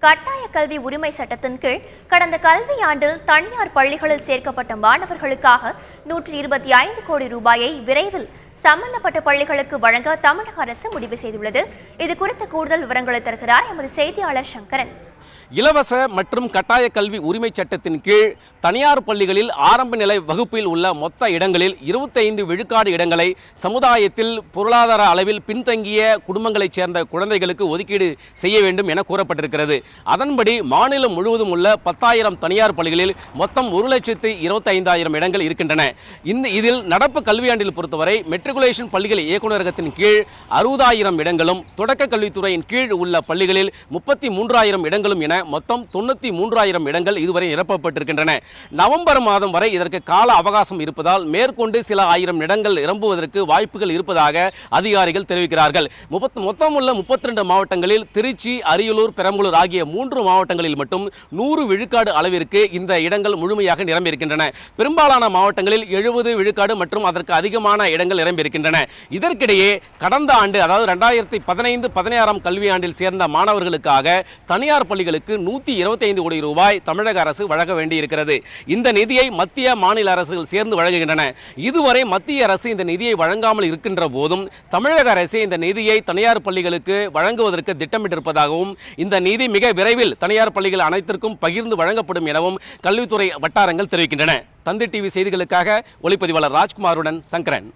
கட்டாய கல்வி உரிமை சட்டத்தின் கீழ் கடந்த கல்வியாண்டில் தனியார் பள்ளிகளில் சேர்க்கப்பட்ட மாணவர்களுக்காக 125 கோடி ரூபாயை விரைவில் சம்பந்தப்பட்ட பள்ளிகளுக்கு வழங்க தமிழக அரசு முடிவு செய்துள்ளது. இது குறித்த கூடுதல் விவரங்களை தருகிறார் எமது செய்தியாளர் சங்கரன். இலவச மற்றும் கட்டாய கல்வி உரிமை சட்டத்தின் கீழ் தனியார் பள்ளிகளில் ஆரம்ப நிலை வகுப்பில் உள்ள மொத்த இடங்களில் 25 விழுக்காடு இடங்களை சமுதாயத்தில் பொருளாதார அளவில் பின்தங்கிய குடும்பங்களைச் சேர்ந்த குழந்தைகளுக்கு ஒதுக்கீடு செய்ய வேண்டும் என கூறப்பட்டிருக்கிறது. அதன்படி மாநிலம் முழுவதும் உள்ள 10,000 தனியார் பள்ளிகளில் மொத்தம் 1,25,000 இடங்கள் இருக்கின்றன. இதில் நடப்பு கல்வியாண்டில் பொறுத்தவரை மெட்ரிகுலேஷன் பள்ளிகள் இயக்குநரகத்தின் கீழ் 60,000 இடங்களும், தொடக்க கல்வித்துறையின் கீழ் உள்ள பள்ளிகளில் 33,000 இடங்களும் என மொத்தம் 93,000 இடங்கள் இதுவரை நிரப்பப்பட்டிருக்கின்றன. நவம்பர் மாதம் வரை இதற்கு கால அவகாசம் இருப்பதால் மேற்கொண்டு சில ஆயிரம் இடங்கள் நிரம்புவதற்கு வாய்ப்புகள் இருப்பதாக அதிகாரிகள் தெரிவிக்கிறார்கள். மொத்தம் உள்ள 32 மாவட்டங்களில் திருச்சி, அரியலூர், பெரம்பலூர் ஆகிய 3 மாவட்டங்களில் மட்டும் 100 விழுக்காடு அளவிற்கு இந்த இடங்கள் முழுமையாக நிரம்பியிருக்கின்றன. பெரும்பாலான மாவட்டங்களில் 70 விழுக்காடு மற்றும் அதற்கு அதிகமான இடங்கள் நிரம்பியிருக்கின்றன. இதற்கிடையே கடந்த ஆண்டு, அதாவது 2015-16 கல்வியாண்டில் சேர்ந்த மாணவர்களுக்காக தனியார் பள்ளிகளுக்கு 125 கோடி ரூபாய் தமிழக அரசு வழங்க வேண்டியிருக்கிறது. இந்த நிதியை மத்திய மாநில அரசுகள் சேர்ந்து வழங்குகின்றன. இதுவரை மத்திய அரசு இந்த நிதியை வழங்காமல் இருக்கின்ற போதும் தமிழக அரசு இந்த நிதியை தனியார் பள்ளிகளுக்கு வழங்குவதற்கு திட்டமிட்டிருப்பதாகவும், இந்த நிதி மிக விரைவில் தனியார் பள்ளிகள் அனைத்திற்கும் பகிர்ந்து வழங்கப்படும் எனவும் கல்வித்துறை வட்டாரங்கள் தெரிவிக்கின்றன. தந்தி டிவி செய்திகளுக்காக ஒளிப்பதிவாளர் ராஜ்குமாருடன் சங்கரன்.